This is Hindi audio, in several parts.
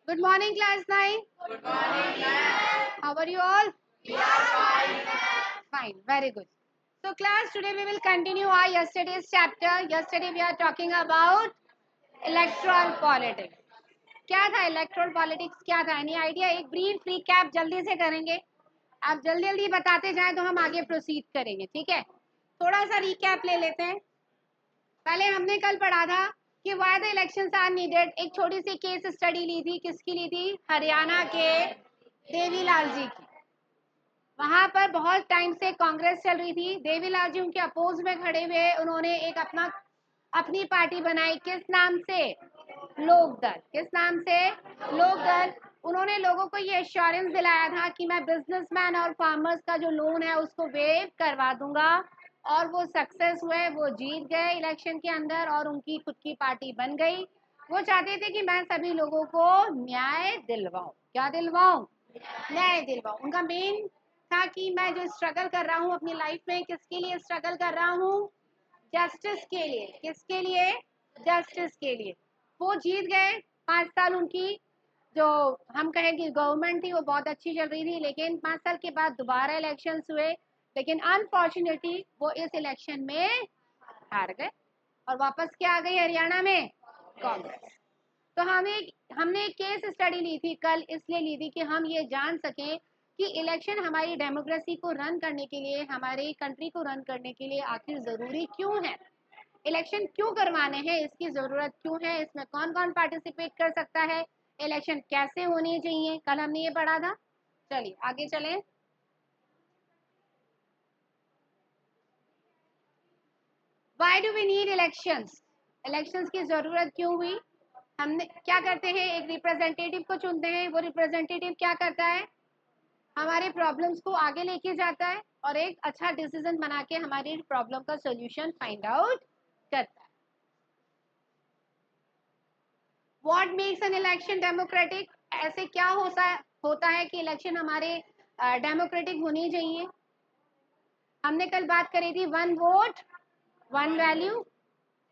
Good morning, class 9. Good morning, ma'am. How are you all? We are fine. Fine, very good. So, class, today we will continue our yesterday's chapter. Yesterday we are talking about electoral politics. क्या था इलेक्ट्रल पॉलिटिक्स? क्या था? Any idea? एक ब्रीफ रिकैप जल्दी से करेंगे. आप जल्दी जल्दी बताते जाएं तो हम आगे प्रोसीड करेंगे. ठीक है, थोड़ा सा रिकैप ले लेते हैं. पहले हमने कल पढ़ा था कि why the elections are needed. एक छोटी सी केस स्टडी ली थी. किसकी ली थी? हरियाणा के देवीलाल जी की. वहां पर बहुत टाइम से कांग्रेस चल रही थी. देवीलाल जी उनके अपोज में खड़े हुए. उन्होंने एक अपनी पार्टी बनाई. किस नाम से? लोकदल. किस नाम से? लोकदल. उन्होंने लोगों को ये एश्योरेंस दिलाया था कि मैं बिजनेसमैन और फार्मर्स का जो लोन है उसको वेव करवा दूंगा. और वो सक्सेस हुए. वो जीत गए इलेक्शन के अंदर और उनकी खुद की पार्टी बन गई. वो चाहते थे कि मैं सभी लोगों को न्याय दिलवाऊं. क्या दिलवाऊं? न्याय दिलवाऊं. उनका मेन था कि मैं जो स्ट्रगल कर रहा हूँ अपनी लाइफ में, किसके लिए स्ट्रगल कर रहा हूँ? जस्टिस के लिए. किसके लिए? जस्टिस के लिए. वो जीत गए. 5 साल उनकी जो हम कहें कि गवर्नमेंट थी वो बहुत अच्छी चल रही थी. लेकिन 5 साल के बाद दोबारा इलेक्शंस हुए. लेकिन अनफॉर्चुनेटली वो इस इलेक्शन में हार गए और वापस क्या आ गई हरियाणा में? कांग्रेस. तो हमने एक केस स्टडी ली थी कल. इसलिए ली थी कि हम ये जान सकें कि इलेक्शन हमारी डेमोक्रेसी को रन करने के लिए, हमारी कंट्री को रन करने के लिए आखिर ज़रूरी क्यों है. इलेक्शन क्यों करवाने हैं, इसकी ज़रूरत क्यों है, इसमें कौन कौन पार्टिसिपेट कर सकता है, इलेक्शन कैसे होनी चाहिए. कल हमने ये पढ़ा था. चलिए आगे चलें. Why do we need elections? Elections की ज़रूरत क्यों हुई? हमने क्या करते हैं? एक रिप्रेजेंटेटिव को चुनते हैं. वो रिप्रेजेंटेटिव क्या करता है? हमारे प्रॉब्लम्स को आगे लेके जाता है और एक अच्छा डिसीजन बना के हमारी प्रॉब्लम का सोल्यूशन फाइंड आउट करता है. What makes an election democratic? ऐसे क्या होता है कि इलेक्शन हमारे डेमोक्रेटिक होनी चाहिए. हमने कल बात करी थी one vote one value.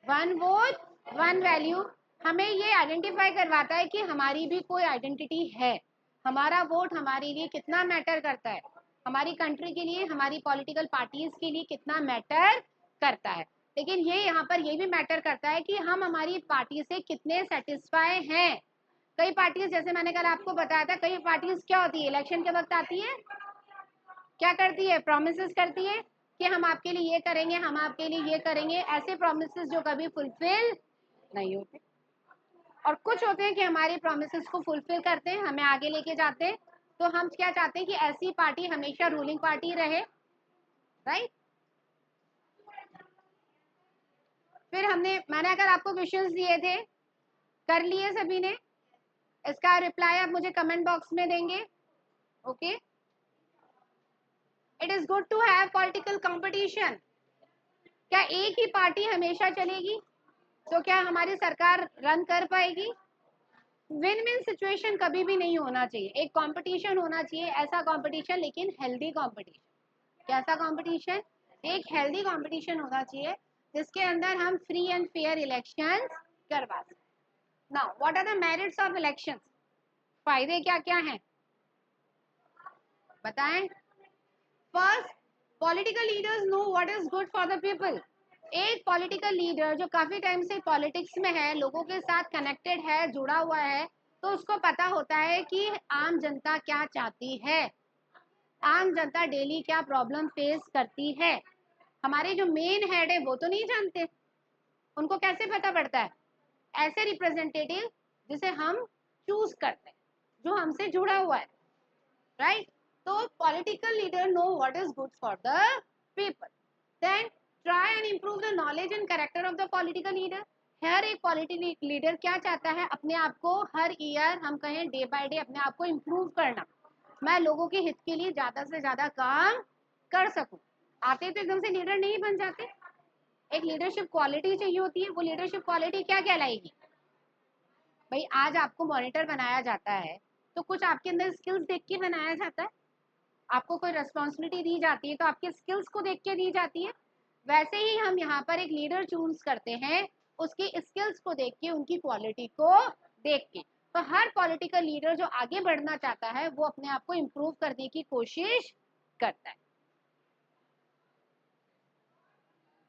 One vote one value हमें ये आइडेंटिफाई करवाता है कि हमारी भी कोई आइडेंटिटी है. हमारा वोट हमारे लिए कितना मैटर करता है, हमारी कंट्री के लिए, हमारी पॉलिटिकल पार्टीज के लिए कितना मैटर करता है. लेकिन ये यहाँ पर ये भी मैटर करता है कि हम हमारी पार्टी से कितने सेटिस्फाई हैं. कई पार्टीज, जैसे मैंने कल आपको बताया था, कई पार्टीज क्या होती है इलेक्शन के वक्त आती है, क्या करती है? प्रोमिस करती है कि हम आपके लिए ये करेंगे, हम आपके लिए ये करेंगे. ऐसे प्रोमिस जो कभी फुलफिल नहीं होते. और कुछ होते हैं कि हमारी प्रोमिस को फुलफिल करते हैं, हमें आगे लेके जाते हैं. तो हम क्या चाहते हैं कि ऐसी पार्टी हमेशा रूलिंग पार्टी रहे. राइट. फिर मैंने अगर आपको क्वेश्चंस दिए थे, कर लिए सभी ने? इसका रिप्लाई आप मुझे कमेंट बॉक्स में देंगे. Okay. It is good to have political competition. क्या एक ही पार्टी हमेशा चलेगी? तो क्या हमारी सरकार रन कर पाएगी? विन विन सिचुएशन कभी भी नहीं होना चाहिए. एक कंपटीशन होना चाहिए, ऐसा कंपटीशन लेकिन हेल्दी कंपटीशन. कैसा कंपटीशन? एक हेल्दी कंपटीशन होना चाहिए जिसके अंदर हम फ्री एंड फेयर इलेक्शंस करवा सकें. Now what are the merits of elections? फायदे क्या क्या हैं बताएं. First, political leaders know what is good for the people. एक पॉलिटिकल लीडर जो काफी टाइम से पॉलिटिक्स में है, लोगों के साथ कनेक्टेड है, जुड़ा हुआ है, तो उसको पता होता है कि आम जनता क्या चाहती है, आम जनता डेली क्या प्रॉब्लम फेस करती है. हमारे जो मेन हेड है वो तो नहीं जानते. उनको कैसे पता पड़ता है? ऐसे रिप्रेजेंटेटिव जिसे हम चूज करते हैं, जो हमसे जुड़ा हुआ है. राइट. तो political leader know what is good for the people. Then try and improve the knowledge and character of the political leader. हर एक पॉलिटिकल लीडर क्या चाहता है? अपने आप को हर ईयर, हम कहें डे बाय डे, अपने आप को इम्प्रूव करना. मैं लोगों के हित के लिए ज्यादा से ज्यादा काम कर सकूं. आते तो एकदम से लीडर नहीं बन जाते. एक लीडरशिप क्वालिटी चाहिए होती है. वो लीडरशिप क्वालिटी क्या कहलाएगी? भाई आज आपको मॉनिटर बनाया जाता है तो कुछ आपके अंदर स्किल्स देख के बनाया जाता है. आपको कोई रिस्पॉन्सिबिलिटी दी जाती है तो आपके स्किल्स को देख के दी जाती है. वैसे ही हम यहाँ पर एक लीडर चूज करते हैं उसकी स्किल्स को देख के, उनकी क्वालिटी को देख के. तो हर पॉलिटिकल लीडर जो आगे बढ़ना चाहता है वो अपने आप को इम्प्रूव करने की कोशिश करता है।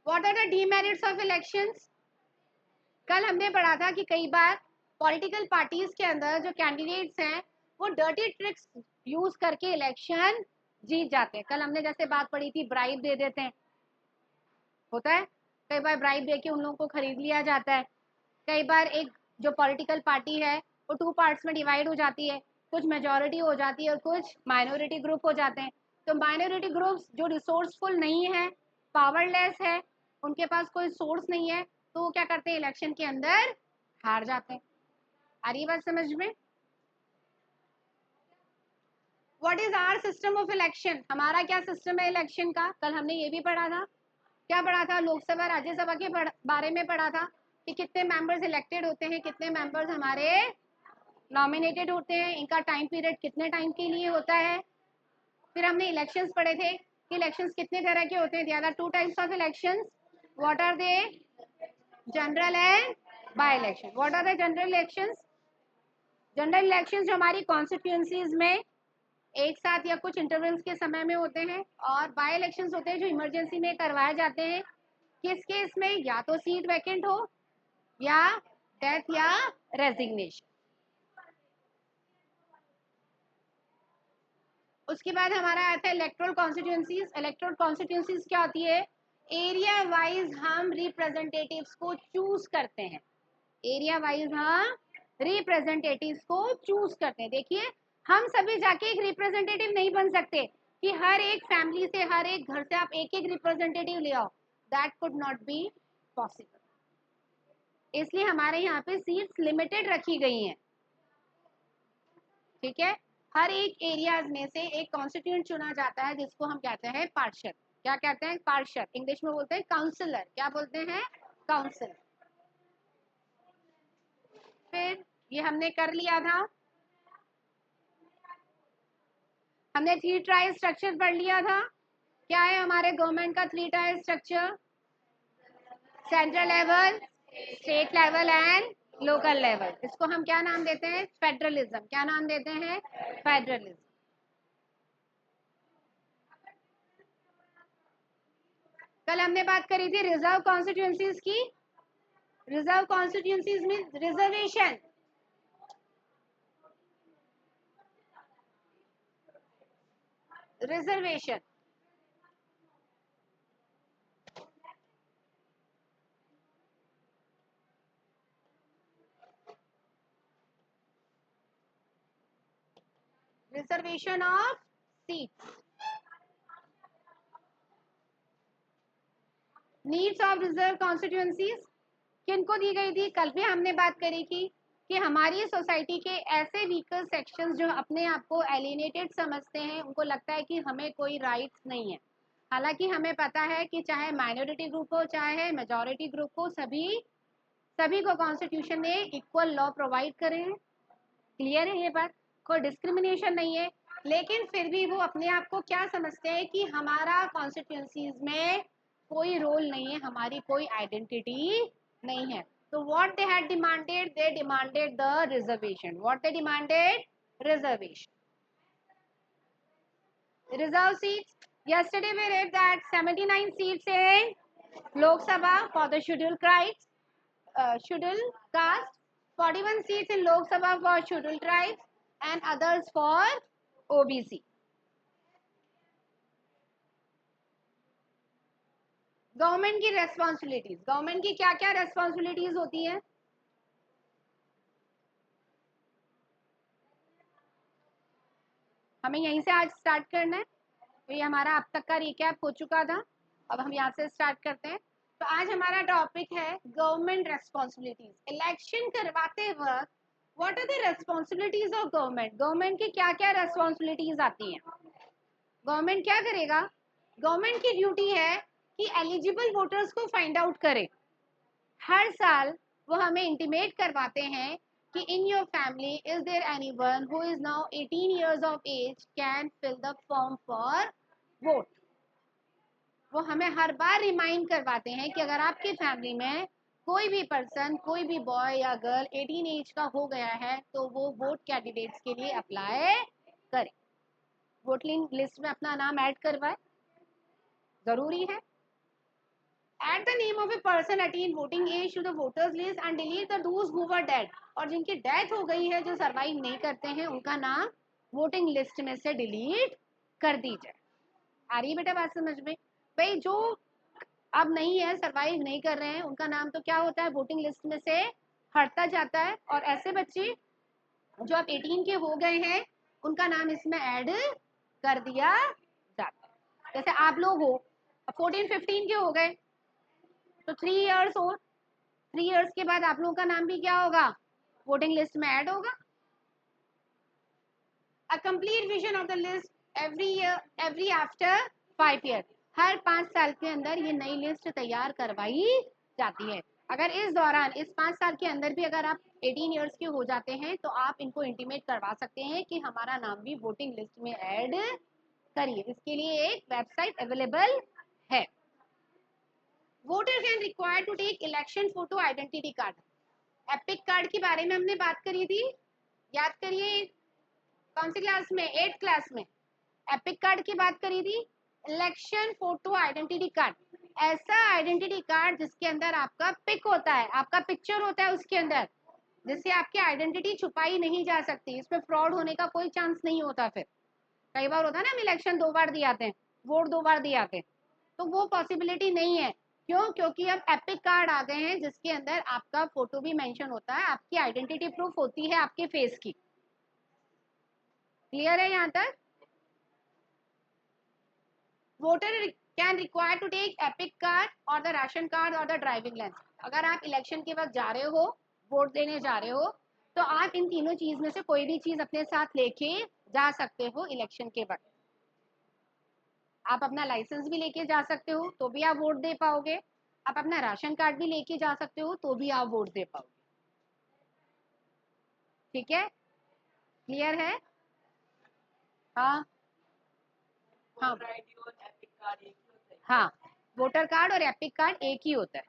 What are the demerits of elections? कल हमने पढ़ा था कि कई बार पॉलिटिकल पार्टीज के अंदर जो कैंडिडेट्स हैं वो डर्टी ट्रिक्स यूज करके इलेक्शन जीत जाते हैं। कल हमने जैसे बात पढ़ी थी, ब्राइब दे देते हैं, होता है कई बार ब्राइब देके उन लोगों को खरीद लिया जाता है। कई बार एक जो पॉलिटिकल पार्टी है वो टू पार्ट्स में डिवाइड हो जाती है, कुछ मेजॉरिटी हो जाती है और कुछ माइनॉरिटी ग्रुप हो जाते हैं। तो माइनॉरिटी ग्रुप्स जो रिसोर्सफुल नहीं है, पावरलेस है, उनके पास कोई सोर्स नहीं है, तो वो क्या करते हैं, इलेक्शन के अंदर हार जाते हैं। आ रही बात समझ में? What is our system of election? हमारा क्या सिस्टम है इलेक्शन का? कल हमने ये भी पढ़ा था। क्या पढ़ा था? लोकसभा राज्यसभा के बारे में पढ़ा था कि कितने मेंबर्स इलेक्टेड होते हैं, कितने मेंबर्स हमारे नॉमिनेटेड होते हैं, इनका टाइम पीरियड कितने टाइम के लिए होता है। फिर हमने इलेक्शंस पढ़े थे कि इलेक्शंस कितने तरह के होते हैं। There are two types of elections. What are they? General and by election. What are the general elections? General elections जो हमारी कॉन्स्टिट्यूएंसीज में एक साथ या कुछ इंटरवल्स के समय में होते हैं, और बाय इलेक्शंस होते हैं जो इमरजेंसी में करवाए जाते हैं। किस केस में? या तो सीट वैकेंट हो, या डेथ, या रेजिग्नेशन। उसके बाद हमारा आता है इलेक्टोरल कॉन्स्टिट्यूएंसीज। इलेक्टोरल कॉन्स्टिट्यूएंसीज क्या होती है? एरिया वाइज हम रिप्रेजेंटेटिव्स को चूज करते हैं। एरिया वाइज हम रिप्रेजेंटेटिव्स को चूज करते हैं। देखिए, हम सभी जाके एक रिप्रेजेंटेटिव नहीं बन सकते कि हर एक फैमिली से, हर एक घर से आप एक एक रिप्रेजेंटेटिव ले आओ। That could not be possible. इसलिए हमारे यहाँ पे सीट्स लिमिटेड रखी गई हैं। ठीक है, हर एक एरियाज में से एक कॉन्स्टिट्यूएंट चुना जाता है जिसको हम कहते हैं पार्षद। क्या कहते हैं? पार्षद। इंग्लिश में बोलते हैं काउंसलर। क्या बोलते हैं? काउंसलर। फिर ये हमने कर लिया था। हमने 3 टायर स्ट्रक्चर पढ़ लिया था। क्या है हमारे गवर्नमेंट का 3 tyre structure? Central level, state level and local level. इसको हम क्या नाम देते हैं? फेडरलिज्म। क्या नाम देते हैं? फेडरलिज्म। कल हमने बात करी थी रिजर्व कॉन्स्टिट्यूएंसीज की। रिजर्व कॉन्स्टिट्यूएंसीज में reservation. Reservation reservation of seats. Needs of reserve constituencies किनको दी गई थी? कल भी हमने बात करी थी कि हमारी सोसाइटी के ऐसे वीकर सेक्शंस जो अपने आप को एलिनेटेड समझते हैं, उनको लगता है कि हमें कोई राइट्स नहीं है। हालांकि हमें पता है कि चाहे माइनॉरिटी ग्रुप हो चाहे मेजॉरिटी ग्रुप हो, सभी को कॉन्स्टिट्यूशन ने इक्वल लॉ प्रोवाइड करे हैं। क्लियर है ये बात? कोई डिस्क्रिमिनेशन नहीं है। लेकिन फिर भी वो अपने आप को क्या समझते हैं कि हमारा कॉन्स्टिट्यूंसीज में कोई रोल नहीं है, हमारी कोई आइडेंटिटी नहीं है। तो what they had demanded? They demanded the reservation. What they demanded? Reservation. Reserve seats, yesterday we read that 79 seats in Lok Sabha for the scheduled caste, 41 seats in Lok Sabha for scheduled tribes and others for OBC. Government की रेस्पॉन्सिबिलिटीज। गवर्नमेंट की क्या क्या रेस्पॉन्सिबिलिटीज होती हैं? हमें यहीं से आज स्टार्ट करना है। तो ये हमारा अब तक का रिकैप हो चुका था, अब हम यहाँ से स्टार्ट करते हैं। तो आज हमारा टॉपिक है गवर्नमेंट रेस्पॉन्सिबिलिटीज। इलेक्शन करवाते वक्त what are the responsibilities of government? Government की क्या क्या रेस्पॉन्सिबिलिटीज आती हैं? गवर्नमेंट क्या करेगा? गवर्नमेंट की ड्यूटी है कि एलिजिबल वोटर्स को फाइंड आउट करे। हर साल वो हमें इंटीमेट करवाते हैं कि in your family is there anyone who is now 18 years of age can fill the form for vote. वो हमें हर बार रिमाइंड करवाते हैं कि अगर आपकी फैमिली में कोई भी पर्सन, कोई भी बॉय या गर्ल 18 एज का हो गया है तो वो वोट कैंडिडेट्स के लिए अप्लाई करे, वोटिंग लिस्ट में अपना नाम ऐड करवाए, जरूरी है। Add the name of a person attain voting age to the voters list and delete the those who were dead. और जिनकी डेथ हो गई है, जो सरवाइव नहीं करते हैं, उनका नाम वोटिंग लिस्ट में से डिलीट कर दी जाए। आ रही है बेटा बात समझ में? भाई जो अब नहीं है, सरवाइव नहीं कर रहे हैं, उनका नाम तो क्या होता है, वोटिंग लिस्ट में से हटता जाता है। और ऐसे बच्चे जो अब 18 के हो गए हैं, उनका नाम इसमें ऐड कर दिया जाता है। जैसे आप लोग हो, अब 14-15 के हो गए तो 3 इयर्स और 3 इयर्स के बाद आप लोगों का नाम भी क्या होगा, वोटिंग लिस्ट में ऐड होगा। A complete vision of the list every after 5 year, हर 5 साल के अंदर ये नई लिस्ट तैयार करवाई जाती है। अगर इस दौरान, इस 5 साल के अंदर भी अगर आप 18 इयर्स के हो जाते हैं तो आप इनको इंटीमेट करवा सकते हैं कि हमारा नाम भी वोटिंग लिस्ट में ऐड करिए। इसके लिए एक वेबसाइट अवेलेबल है। Voter can require to take election photo identity card. EPIC card के बारे में हमने बात करी थी, याद करिए, कौन सी क्लास में, 8th क्लास में एपिक कार्ड की बात करी थी। इलेक्शन फोटो आइडेंटिटी कार्ड, ऐसा आइडेंटिटी कार्ड जिसके अंदर आपका पिक होता है, आपका पिक्चर होता है उसके अंदर, जिससे आपकी आइडेंटिटी छुपाई नहीं जा सकती, इसमें फ्रॉड होने का कोई चांस नहीं होता। फिर कई बार होता है ना, हम इलेक्शन 2 बार दिए आते हैं, वोट 2 बार दिए आते हैं, तो वो पॉसिबिलिटी नहीं है। क्यों? क्योंकि अब एपिक कार्ड आ गए हैं जिसके अंदर आपका फोटो भी मेंशन होता है, आपकी आइडेंटिटी प्रूफ होती है आपके फेस की। क्लियर है यहाँ तक? Voter can require to take EPIC card और द राशन कार्ड और द ड्राइविंग लाइसेंस। अगर आप इलेक्शन के वक्त जा रहे हो, वोट देने जा रहे हो, तो आप इन तीनों चीज में से कोई भी चीज अपने साथ लेके जा सकते हो इलेक्शन के वक्त। आप अपना लाइसेंस भी लेके जा सकते हो तो भी आप वोट दे पाओगे, आप अपना राशन कार्ड भी लेके जा सकते हो तो भी आप वोट दे पाओगे। ठीक है, क्लियर है? हाँ हाँ हाँ, वोटर कार्ड और एपिक कार्ड एक ही होता है।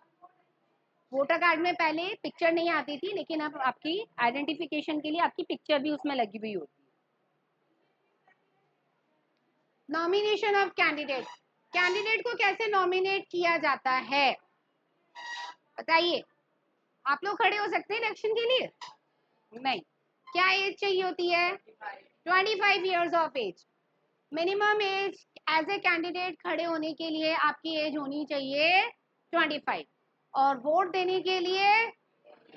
वोटर कार्ड में पहले पिक्चर नहीं आती थी, लेकिन अब आपकी आइडेंटिफिकेशन के लिए आपकी पिक्चर भी उसमें लगी हुई होती है। नॉमिनेशन ऑफ कैंडिडेट, कैंडिडेट को कैसे नॉमिनेट किया जाता है बताइए? आप लोग खड़े हो सकते हैं इलेक्शन के लिए? नहीं। क्या एज चाहिए होती है? 25 years of age. Minimum age age a candidate खड़े होने के लिए आपकी एज होनी चाहिए 25, और वोट देने के लिए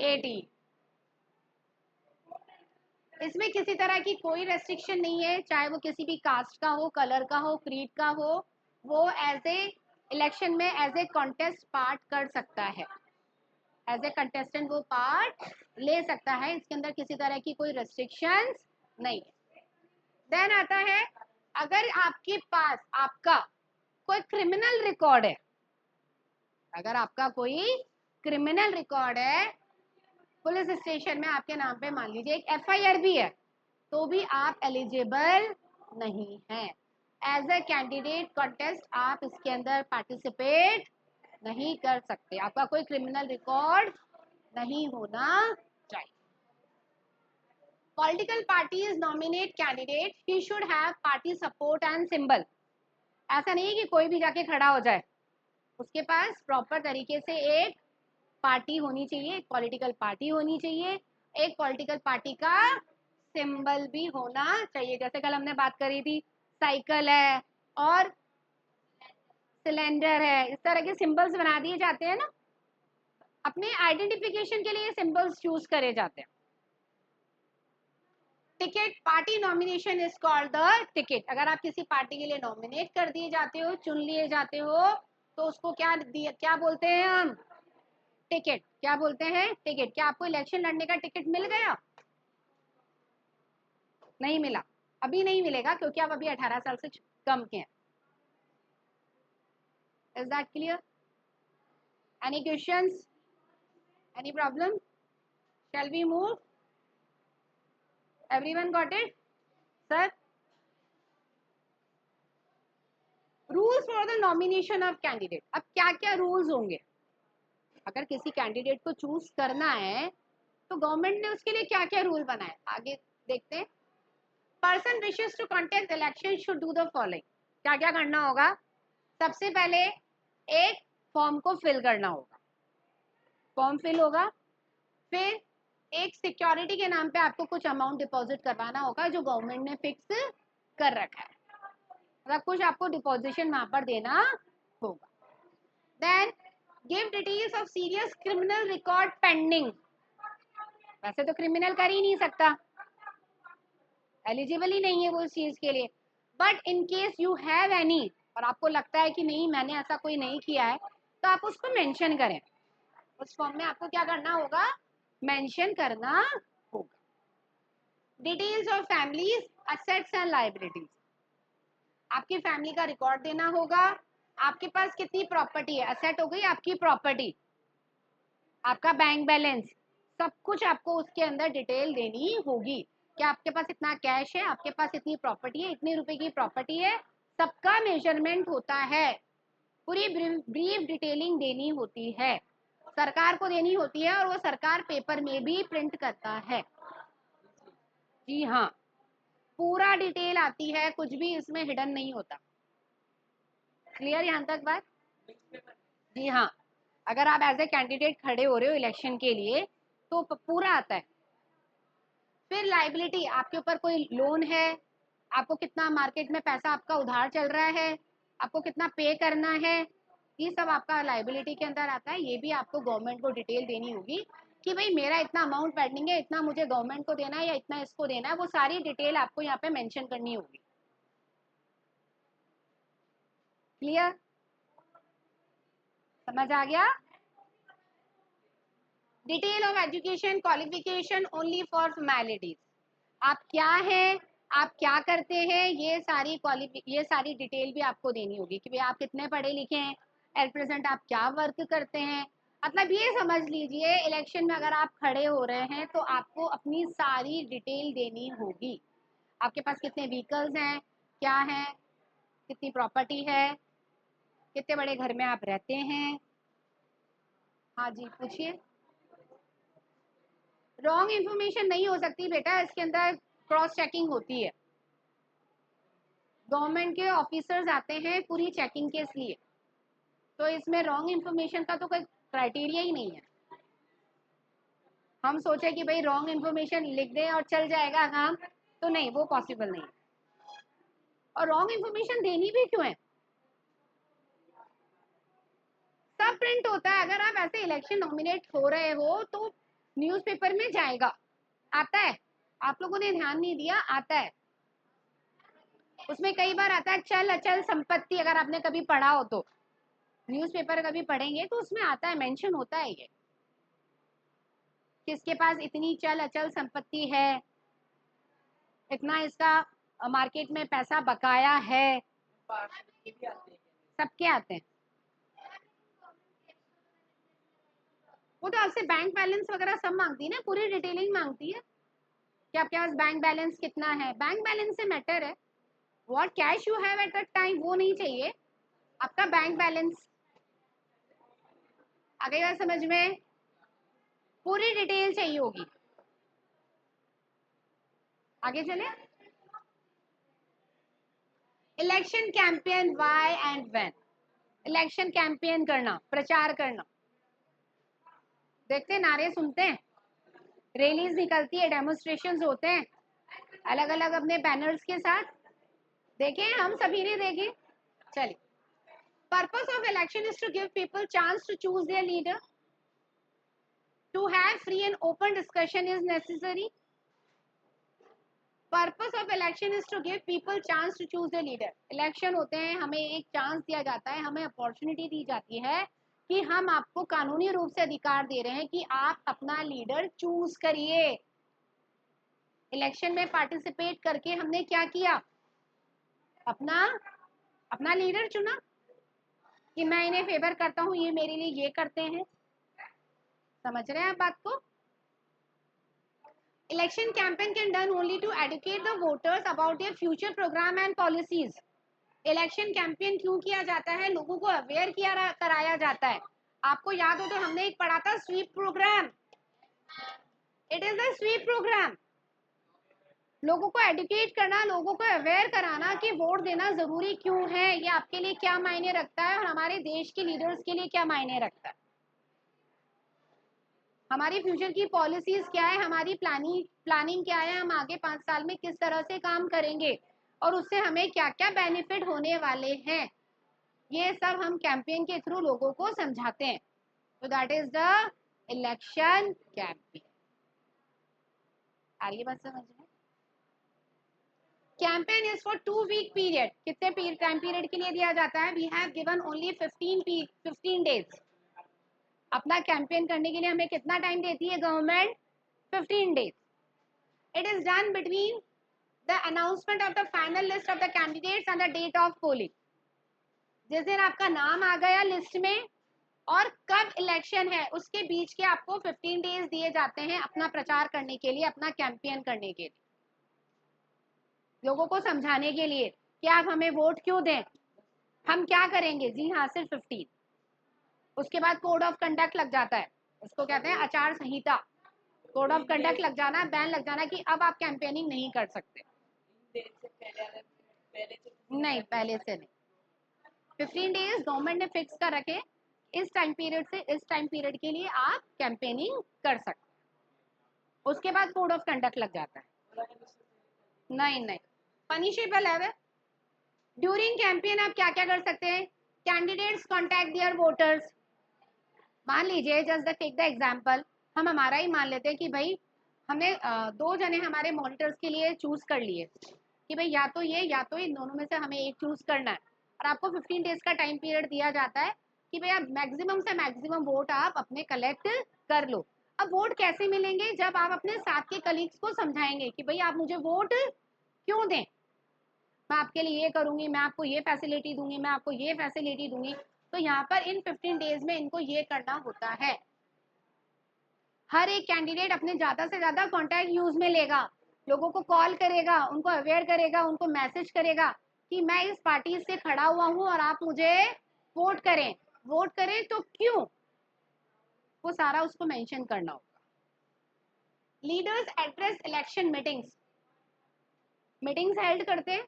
18। इसमें किसी तरह की कोई रेस्ट्रिक्शन नहीं है, चाहे वो किसी भी कास्ट का हो, कलर का हो, क्रीड का हो, वो एज ए इलेक्शन में एज ए कॉन्टेस्ट पार्ट कर सकता है, एज ए कंटेस्टेंट वो पार्ट ले सकता है। इसके अंदर किसी तरह की कोई रेस्ट्रिक्शंस नहीं है। देन आता है, अगर आपके पास आपका कोई क्रिमिनल रिकॉर्ड है, अगर आपका कोई क्रिमिनल रिकॉर्ड है, पुलिस स्टेशन में आपके नाम पे मान लीजिए एक एफआईआर भी है, तो भी आप एलिजिबल नहीं हैं। एज ए कैंडिडेट कॉन्टेस्ट आप इसके अंदर पार्टिसिपेट नहीं कर सकते, आपका कोई क्रिमिनल रिकॉर्ड नहीं होना चाहिए। Political parties nominate candidate, he should have party support and symbol. ऐसा नहीं है कि कोई भी जाके खड़ा हो जाए, उसके पास प्रॉपर तरीके से एक पार्टी होनी चाहिए, एक पॉलिटिकल पार्टी होनी चाहिए, एक पॉलिटिकल पार्टी का सिंबल भी होना चाहिए। जैसे कल हमने बात करी थी, साइकिल है और सिलेंडर है, इस तरह के सिंबल्स बना दिए जाते हैं ना, अपने आइडेंटिफिकेशन के लिए सिंबल्स चूज करे जाते हैं। Ticket, party nomination is called the ticket. अगर आप किसी पार्टी के लिए नॉमिनेट कर दिए जाते हो, चुन लिए जाते हो, तो उसको क्या बोलते हैं हम? टिकट। क्या बोलते हैं? टिकट। क्या आपको इलेक्शन लड़ने का टिकट मिल गया? नहीं मिला, अभी नहीं मिलेगा क्योंकि आप अभी 18 साल से कम के हैं। Is that clear? Any questions, any problem? Shall we move? Everyone got it? Sir, rules for the nomination of candidate. अब क्या क्या रूल्स होंगे? अगर किसी कैंडिडेट को चूज करना है तो गवर्नमेंट ने उसके लिए क्या क्या रूल बनाए, आगे देखते हैं। Person wishes to contest election should do the following. क्या क्या करना होगा? सबसे पहले एक फॉर्म को फिल करना होगा, फॉर्म फिल होगा। फिर एक सिक्योरिटी के नाम पे आपको कुछ अमाउंट डिपॉजिट करवाना होगा जो गवर्नमेंट ने फिक्स कर रखा है, मतलब कुछ आपको डिपॉजिशन वहां पर देना होगा। Then give details of serious criminal record pending. वैसे तो क्रिमिनल कर ही नहीं सकता, एलिजिबल ही नहीं है वो उस चीज के लिए, but in case you have any और आपको लगता है कि नहीं मैंने ऐसा कोई नहीं किया है, तो आप उसको मेंशन करें। उस फॉर्म में आपको क्या करना होगा? मेंशन करना होगा। Details of families assets and liabilities, आपकी फैमिली का रिकॉर्ड देना होगा। आपके पास कितनी प्रॉपर्टी है, असेट हो गई आपकी प्रॉपर्टी, आपका बैंक बैलेंस, सब कुछ आपको उसके अंदर डिटेल देनी होगी कि आपके पास इतना कैश है, आपके पास इतनी प्रॉपर्टी है, इतने रुपए की प्रॉपर्टी है, सबका मेजरमेंट होता है, पूरी ब्रीफ डिटेलिंग देनी होती है, सरकार को देनी होती है और वो सरकार पेपर में भी प्रिंट करता है। जी हाँ, पूरा डिटेल आती है, कुछ भी इसमें हिडन नहीं होता। क्लियर यहाँ तक बात? जी हाँ, अगर आप एज ए कैंडिडेट खड़े हो रहे हो इलेक्शन के लिए तो पूरा आता है। फिर लाइबिलिटी, आपके ऊपर कोई लोन है, आपको कितना मार्केट में पैसा आपका उधार चल रहा है, आपको कितना पे करना है, ये सब आपका लाइबिलिटी के अंदर आता है। ये भी आपको गवर्नमेंट को डिटेल देनी होगी कि भाई मेरा इतना अमाउंट पेंडिंग है, इतना मुझे गवर्नमेंट को देना है या इतना इसको देना है, वो सारी डिटेल आपको यहाँ पे मेंशन करनी होगी। क्लियर? समझ आ गया? Detail of education qualification only for formalities, आप क्या हैं, आप क्या करते हैं, ये सारी डिटेल भी आपको देनी होगी कि भाई आप कितने पढ़े लिखे हैं, एट प्रेजेंट आप क्या वर्क करते हैं। मतलब ये समझ लीजिए इलेक्शन में अगर आप खड़े हो रहे हैं तो आपको अपनी सारी डिटेल देनी होगी। आपके पास कितने व्हीकल्स हैं, क्या है, कितनी प्रॉपर्टी है, कितने बड़े घर में आप रहते हैं। हाँ जी पूछिए। रॉन्ग इन्फॉर्मेशन नहीं हो सकती बेटा, इसके अंदर क्रॉस चेकिंग होती है, गवर्नमेंट के ऑफिसर्स आते हैं पूरी चेकिंग के लिए, तो इसमें रॉन्ग इन्फॉर्मेशन का तो कोई क्राइटेरिया ही नहीं है। हम सोचे कि भाई रॉन्ग इन्फॉर्मेशन लिख दें और चल जाएगा काम, तो नहीं, वो पॉसिबल नहीं। और रॉन्ग इन्फॉर्मेशन देनी भी क्यों है? सब प्रिंट होता है, अगर आप ऐसे इलेक्शन नॉमिनेट हो रहे हो तो न्यूज़पेपर में जाएगा, आता है, आप लोगों ने ध्यान नहीं दिया, आता है। उसमें कई बार आता है चल अचल संपत्ति, अगर आपने कभी पढ़ा हो तो न्यूज़पेपर कभी पढ़ेंगे तो उसमें आता है, मेंशन होता है ये किसके पास इतनी चल अचल संपत्ति है, इतना इसका मार्केट में पैसा बकाया है, सबके आते हैं। वो तो आपसे बैंक बैलेंस वगैरह सब मांगती है ना, पूरी डिटेलिंग मांगती है कि आपके पास बैंक बैलेंस कितना है। बैंक बैलेंस से मैटर है, what cash you have at that time वो नहीं चाहिए, आपका बैंक बैलेंस। आ गई बात समझ में? पूरी डिटेल चाहिए होगी। आगे चले। Election campaign why and when, election campaign करना, प्रचार करना, देखते हैं, नारे सुनते हैं, रैलीज निकलती है, डेमोन्स्ट्रेशंस होते हैं अलग अलग अपने बैनर्स के साथ, देखें हम सभी ने देखे। चलिए, purpose of election is to give people chance to choose their leader, to have free and open discussion is necessary. Purpose of election is to give people chance to choose the leader. Election होते हैं, हमें एक चांस दिया जाता है, हमें अपॉर्चुनिटी दी जाती है कि हम आपको कानूनी रूप से अधिकार दे रहे हैं कि आप अपना लीडर चूज करिए। इलेक्शन में पार्टिसिपेट करके हमने क्या किया? अपना अपना लीडर चुना कि मैं इन्हें फेवर करता हूं, ये मेरे लिए ये करते हैं। समझ रहे हैं आप बात को? Election campaign can done only to educate the voters about their future program and policies. Election campaign क्यों किया जाता है? लोगों को अवेयर किया कराया जाता है आपको याद हो तो हमने एक पढ़ा था SVEEP programme. It is the SVEEP programme. लोगों को एडुकेट करना, लोगों को अवेयर कराना कि वोट देना जरूरी क्यों है, ये आपके लिए क्या मायने रखता है और हमारे देश के लीडर्स के लिए क्या मायने रखता है, हमारी फ्यूचर की पॉलिसीज क्या है, हमारी प्लानिंग क्या है, हम आगे 5 साल में किस तरह से काम करेंगे और उससे हमें क्या क्या बेनिफिट होने वाले हैं, ये सब हम कैंपेन के थ्रू लोगों को समझाते हैं। तो that is the election campaign. आ रही है बात समझ में? Campaign is for 2 week period. कितने टाइम पीरियड के लिए दिया जाता है? We have given only 15 days. अपना कैंपेन करने के लिए हमें कितना टाइम देती है government? 15 days. It is done between the announcement of the final list of the candidates and the date of polling. जिस दिन आपका नाम आ गया लिस्ट में और कब इलेक्शन है उसके बीच के आपको 15 डेज दिए जाते हैं अपना प्रचार करने के लिए, अपना कैंपेन करने के लिए, लोगों को समझाने के लिए कि आप हमें वोट क्यों दें, हम क्या करेंगे। जी हाँ, सिर्फ 15। उसके बाद कोड ऑफ कंडक्ट लग जाता है, उसको कहते हैं आचार संहिता। कोड ऑफ कंडक्ट लग जाना, बैन लग जाना कि अब आप कैंपेनिंग नहीं कर सकते। नहीं, पहले से नहीं। 15 डेज गवर्नमेंट ने फिक्स कर रखे, इस टाइम पीरियड से इस टाइम पीरियड के लिए आप कैंपेनिंग कर सकते। उसके बाद कोड ऑफ कंडक्ट लग जाता है। नहीं, पनिशेबल है। ड्यूरिंग कैंपेन आप क्या क्या कर सकते हैं? Candidates contact their voters. मान लीजिए, जस्ट टेक द एग्जांपल, हम हमारा ही मान लेते हैं कि भाई हमने 2 जने हमारे मॉनिटर्स के लिए चूज कर लिए कि भाई या तो ये या तो इन दोनों में से हमें एक चूज करना है, और आपको 15 डेज का टाइम पीरियड दिया जाता है कि भाई आप मैक्सिमम से मैक्सिमम वोट आप अपने कलेक्ट कर लो। अब वोट कैसे मिलेंगे? जब आप अपने साथ के कलीग्स को समझाएंगे कि भाई आप मुझे वोट क्यों दें, मैं आपके लिए ये करूंगी, मैं आपको ये फैसिलिटी दूंगी, मैं आपको ये फैसिलिटी दूंगी। तो यहाँ पर इन 15 डेज में इनको ये करना होता है। हर एक कैंडिडेट अपने ज्यादा से ज्यादा कॉन्टैक्ट यूज में लेगा, लोगों को कॉल करेगा, उनको अवेयर करेगा, उनको मैसेज करेगा कि मैं इस पार्टी से खड़ा हुआ हूँ और आप मुझे वोट करें। वोट करें तो क्यों, वो सारा उसको मेंशन करना होगा। Leaders address election meetings. Meetings held करते हैं,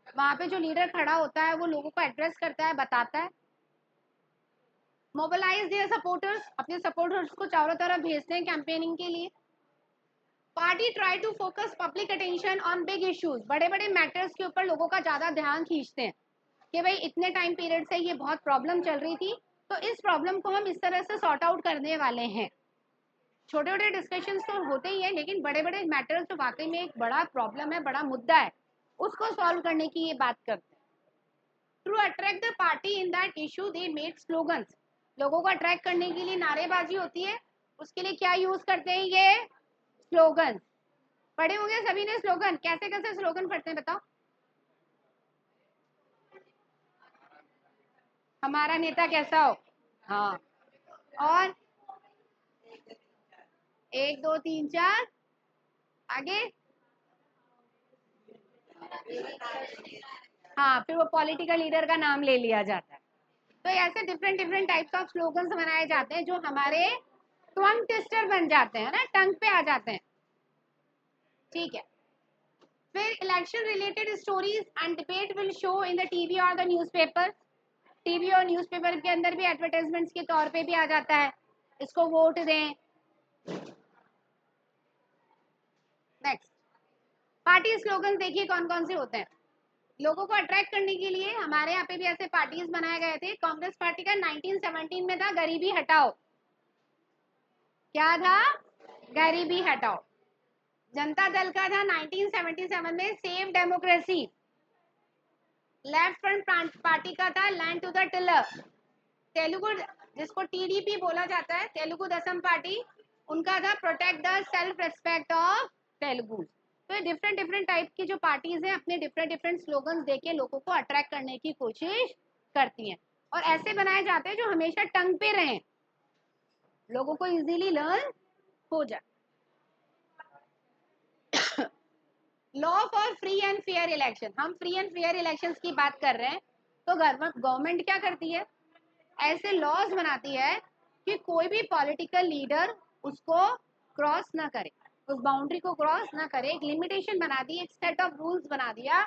वहां पे जो लीडर खड़ा होता है वो लोगों को एड्रेस करता है, बताता है। मोबिलाइज देयर सपोर्टर्स, अपने सपोर्टर्स को चारों तरफ भेजते हैं कैंपेनिंग के लिए। Party try to focus public attention on big issues. बड़े बड़े मैटर्स के ऊपर लोगों का ज्यादा ध्यान खींचते हैं कि भाई इतने टाइम पीरियड से ये बहुत प्रॉब्लम चल रही थी, तो इस प्रॉब्लम को हम इस तरह से सॉर्ट आउट करने वाले हैं। छोटे छोटे डिस्कशन तो होते ही है, लेकिन बड़े बड़े मैटर्स जो वाकई में एक बड़ा प्रॉब्लम है, बड़ा मुद्दा है, उसको सॉल्व करने की ये बात करते हैं। To attract the party in that issue they made slogans. लोगों को अट्रैक्ट करने के लिए नारेबाजी होती है, उसके लिए क्या यूज करते हैं? ये स्लोगन। पढ़े होंगे सभी ने स्लोगन। कैसे कैसे स्लोगन पढ़ते हैं बताओ? हमारा नेता कैसा हो, हाँ, और 1 2 3 4 आगे, हाँ, फिर वो पॉलिटिकल लीडर का नाम ले लिया जाता है। तो ऐसे different different types of slogans बनाए जाते हैं जो हमारे टंग ट्विस्टर बन जाते हैं ना, टंग पे आ जाते हैं। ठीक है। फिर election related stories and debate will show in the TV और द न्यूज़पेपर। टीवी और न्यूज़पेपर के अंदर भी एडवर्टाइजमेंट्स के तौर पे भी आ जाता है, इसको वोट दें। नेक्स्ट, पार्टी स्लोगन देखिए कौन कौन से होते हैं। लोगों को अट्रैक्ट करने के लिए हमारे यहाँ पे भी ऐसे पार्टीज बनाए गए थे। कांग्रेस पार्टी का 1917 में था गरीबी हटाओ। क्या था? गरीबी हटाओ। जनता दल का था 1977 में save democracy. Left front party का था land to the tiller. Telugu, जिसको टीडीपी बोला जाता है, तेलुगु देशम पार्टी, उनका था protect the self respect of Telugu. तो डिफरेंट डिफरेंट टाइप की जो पार्टीज हैं अपने डिफरेंट डिफरेंट स्लोगन्स देके लोगों को अट्रैक्ट करने की कोशिश करती हैं, और ऐसे बनाए जाते हैं जो हमेशा टंग पे रहें, लोगों को इजीली लर्न हो जाए। Law for free and fair election. हम फ्री एंड फेयर इलेक्शंस की बात कर रहे हैं, तो गवर्नमेंट क्या करती है? ऐसे लॉज बनाती है कि कोई भी पॉलिटिकल लीडर उसको क्रॉस ना करे, उस बाउंड्री को क्रॉस ना करे। एक लिमिटेशन बना दी, एक सेट ऑफ रूल्स बना दिया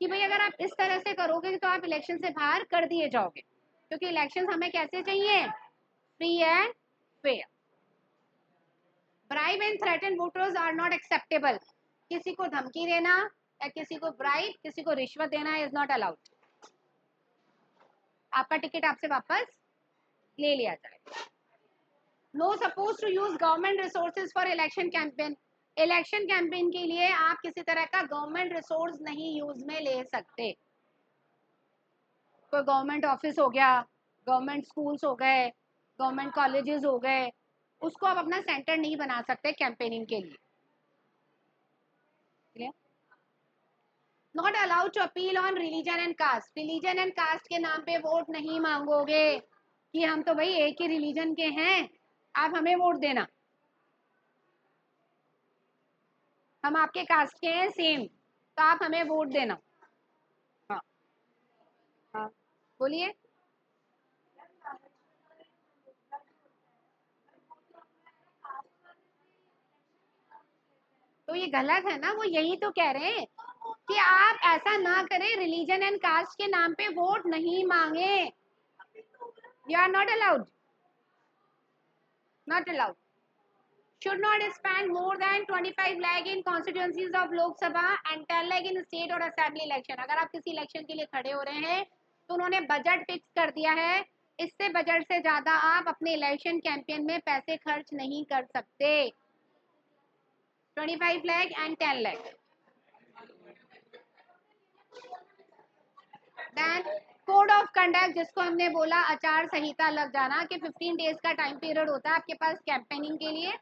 कि भाई अगर आप इस तरह से करोगे तो आप इलेक्शन से बाहर कर दिए जाओगे, क्योंकि इलेक्शन हमें कैसे चाहिए, free and fair. Bribe and threaten voters are not acceptable. किसी को धमकी देना या किसी को ब्राइब, किसी को रिश्वत देना इज नॉट अलाउड। आपका टिकट आपसे वापस ले लिया जाए। No suppose to use government resources for election campaign. Election campaign के लिए आप किसी तरह का गवर्नमेंट रिसोर्स नहीं यूज में ले सकते। कोई गवर्नमेंट ऑफिस हो गया, गवर्नमेंट स्कूल्स हो गए, गवर्नमेंट कॉलेजेस हो गए, उसको आप अपना सेंटर नहीं बना सकते कैंपेनिंग के लिए। Not allowed to appeal on religion and caste. Religion and caste के नाम पे वोट नहीं मांगोगे कि हम तो भाई एक ही रिलीजन के हैं, आप हमें वोट देना, हम आपके कास्ट के हैं सेम, तो आप हमें वोट देना। हाँ हाँ बोलिए। तो ये गलत है ना, वो यही तो कह रहे हैं कि आप ऐसा ना करें, रिलीजन एंड कास्ट के नाम पे वोट नहीं मांगे। You are not allowed, not allowed. should not spend more than 25 lakh in constituencies of Lok Sabha and 10 lakh in state और assembly election। अगर आप किसी इलेक्शन के लिए खड़े हो रहे हैं तो उन्होंने बजट फिक्स कर दिया है, इससे बजट से ज्यादा आप अपने इलेक्शन कैंपेन में पैसे खर्च नहीं कर सकते। 25 lakh and 10 lakh. Then code of conduct, जिसको हमने बोला आचार संहिता लग जाना, कि 15 डेज का टाइम पीरियड होता है आपके पास कैंपेनिंग के लिए।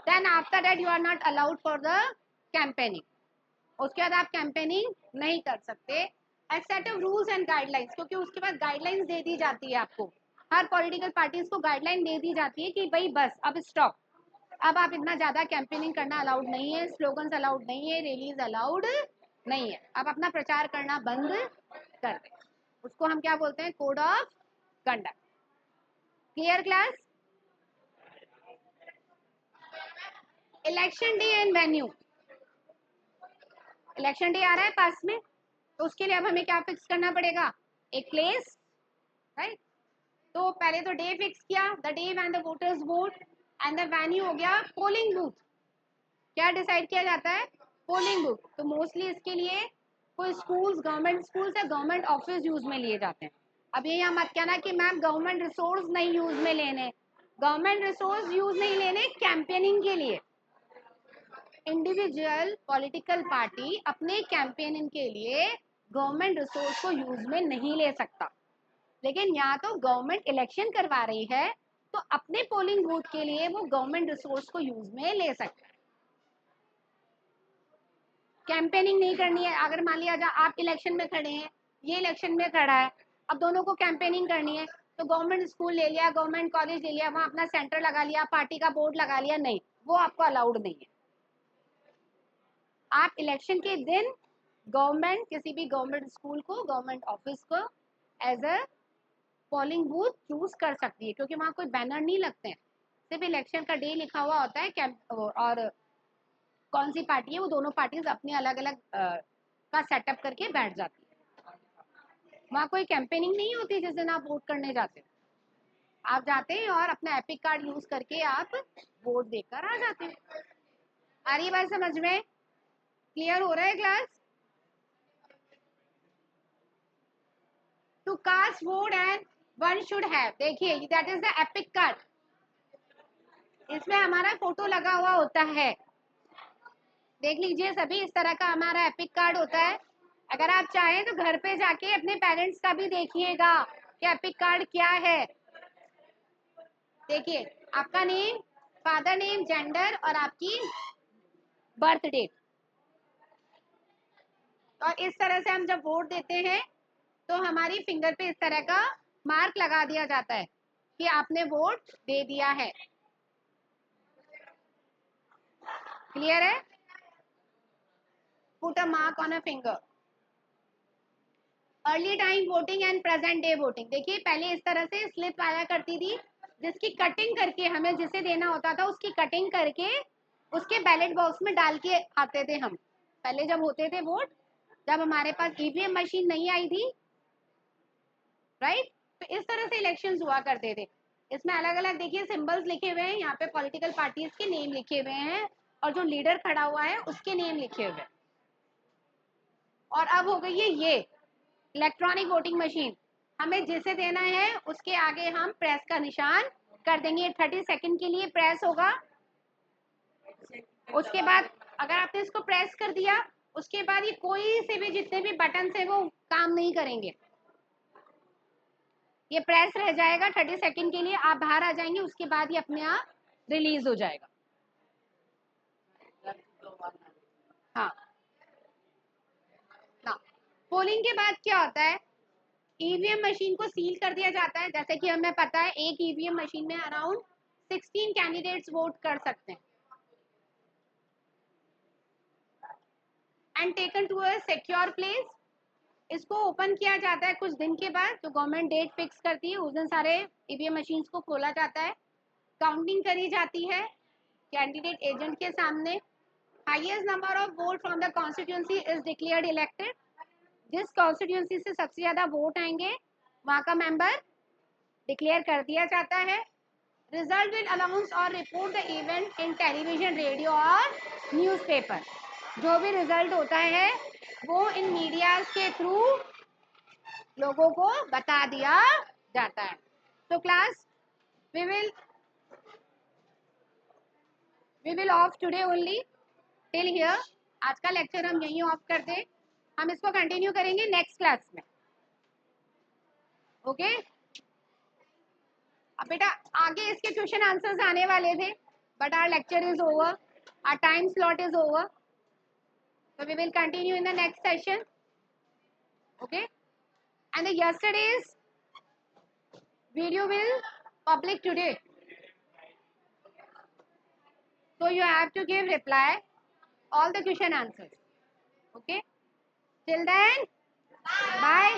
Then after that you are not allowed for the campaigning. उसके बाद आप कैंपेनिंग नहीं कर सकते। Set of rules and guidelines, क्योंकि उसके बाद गाइडलाइंस दे दी जाती है आपको, हर पॉलिटिकल पार्टीज को गाइडलाइन दे दी जाती है कि भाई बस अब स्टॉप, अब आप इतना ज्यादा कैंपेनिंग करना अलाउड नहीं है, स्लोगन्स अलाउड नहीं है, रैलीज अलाउड नहीं है, आप अपना प्रचार करना बंद कर दें। उसको हम क्या बोलते हैं, code of conduct. Clear class. Election day and venue. Election day आ रहा है पास में, तो उसके लिए अब हमें क्या फिक्स करना पड़ेगा, एक प्लेस, राइट। तो पहले तो डे फिक्स किया, the day when the voters vote, and the venue हो गया पोलिंग बूथ। क्या डिसाइड किया जाता है, पोलिंग बूथ। तो मोस्टली इसके लिए कोई स्कूल्स, गवर्नमेंट स्कूल्स या गवर्नमेंट ऑफिस यूज में लिए जाते हैं। अब ये यहाँ मत कहना कि मैम गवर्नमेंट रिसोर्स नहीं यूज में लेने, गवर्नमेंट रिसोर्स यूज नहीं लेने कैंपेनिंग के लिए। इंडिविजुअल पॉलिटिकल पार्टी अपने कैंपेनिंग के लिए गवर्नमेंट रिसोर्स को यूज में नहीं ले सकता, लेकिन यहाँ तो गवर्नमेंट इलेक्शन करवा रही है तो अपने पोलिंग बूथ के लिए वो गवर्नमेंट रिसोर्स को यूज में ले सकता है। कैंपेनिंग नहीं करनी है, अगर मान लिया जाए आप इलेक्शन में खड़े हैं, ये इलेक्शन में खड़ा है, अब दोनों को कैंपेनिंग करनी है, तो गवर्नमेंट स्कूल ले लिया, गवर्नमेंट कॉलेज ले लिया, वहां अपना सेंटर लगा लिया, पार्टी का बोर्ड लगा लिया, नहीं, वो आपको अलाउड नहीं है। आप इलेक्शन के दिन गवर्नमेंट, किसी भी गवर्नमेंट स्कूल को, गवर्नमेंट ऑफिस को as a polling booth choose कर सकती है, क्योंकि वहां कोई बैनर नहीं लगते हैं, सिर्फ इलेक्शन का डे लिखा हुआ होता है कैंप, और कौन सी पार्टी है, वो दोनों पार्टीज अपने अलग अलग का सेटअप करके बैठ जाती है। वहाँ कोई कैंपेनिंग नहीं होती जिस दिन आप वोट करने जाते हैं, आप जाते हैं और अपना एपिक कार्ड यूज करके आप वोट देकर आ जाते हैं। आ रही है बात समझ में, क्लियर हो रहा है class. To cast vote and one should have, देखिए that is the EPIC card, इसमें हमारा फोटो लगा हुआ होता है, देख लीजिए सभी, इस तरह का हमारा एपिक कार्ड होता है। अगर आप चाहें तो घर पे जाके अपने पेरेंट्स का भी देखिएगा कि एपिक कार्ड क्या है। देखिए आपका नेम, फादर नेम, जेंडर और आपकी बर्थ डेट, और इस तरह से हम जब वोट देते हैं तो हमारी फिंगर पे इस तरह का मार्क लगा दिया जाता है कि आपने वोट दे दिया है। क्लियर है, put a mark on a finger. Early time voting and present day voting, देखिए पहले इस तरह से स्लिप आया करती थी, जिसकी कटिंग करके हमें जिसे देना होता था उसकी कटिंग करके उसके बैलेट बॉक्स में डाल के आते थे हम। पहले जब होते थे वोट, जब हमारे पास ईवीएम मशीन नहीं आई थी, राइट, तो इस तरह से इलेक्शंस हुआ करते थे। इसमें अलग अलग देखिए सिंबल्स लिखे हुए हैं, यहाँ पे पॉलिटिकल पार्टीज के नेम लिखे हुए हैं और जो लीडर खड़ा हुआ है उसके नेम लिखे हुए हैं। और अब हो गई है ये इलेक्ट्रॉनिक वोटिंग मशीन, हमें जिसे देना है उसके आगे हम प्रेस का निशान कर देंगे। 30 सेकंड के लिए प्रेस होगा। उसके बाद अगर आपने इसको प्रेस कर दिया, उसके बाद ये कोई से भी जितने भी बटन है वो काम नहीं करेंगे, ये प्रेस रह जाएगा 30 सेकंड के लिए। आप बाहर आ जाएंगे, उसके बाद ये अपने आप रिलीज हो जाएगा। हाँ हाँ, पोलिंग के बाद क्या होता है, ईवीएम मशीन को सील कर दिया जाता है। जैसे कि हमें पता है एक ईवीएम मशीन में अराउंड 16 कैंडिडेट्स वोट कर सकते हैं। And taken to a secure place, इसको ओपन किया जाता है कुछ दिन के बाद, जो गवर्नमेंट डेट फिक्स करती है उस दिन सारे ईवीएम मशीन्स को खोला जाता है, काउंटिंग करी जाती है कैंडिडेट एजेंट के सामने। Highest number of vote from the constituency is declared elected, जिस कॉन्स्टिट्यूंसी से सबसे ज्यादा वोट आएंगे वहां का मेंबर डिक्लेयर कर दिया जाता है। रिजल्ट विल अनाउंस और report the event in television, radio और न्यूज़पेपर। जो भी रिजल्ट होता है वो इन मीडिया के थ्रू लोगों को बता दिया जाता है। तो class we will off today only till here. आज का लेक्चर हम यहीं ऑफ कर दें, हम इसको कंटिन्यू करेंगे नेक्स्ट क्लास में। ओके अब बेटा आगे इसके क्वेश्चन आंसर्स आने वाले थे, but our lecture is over, our time slot is over, so we will continue in the next session. Okay, and the yesterday's video will public today, so you have to give reply all the question answers. Okay, till then bye.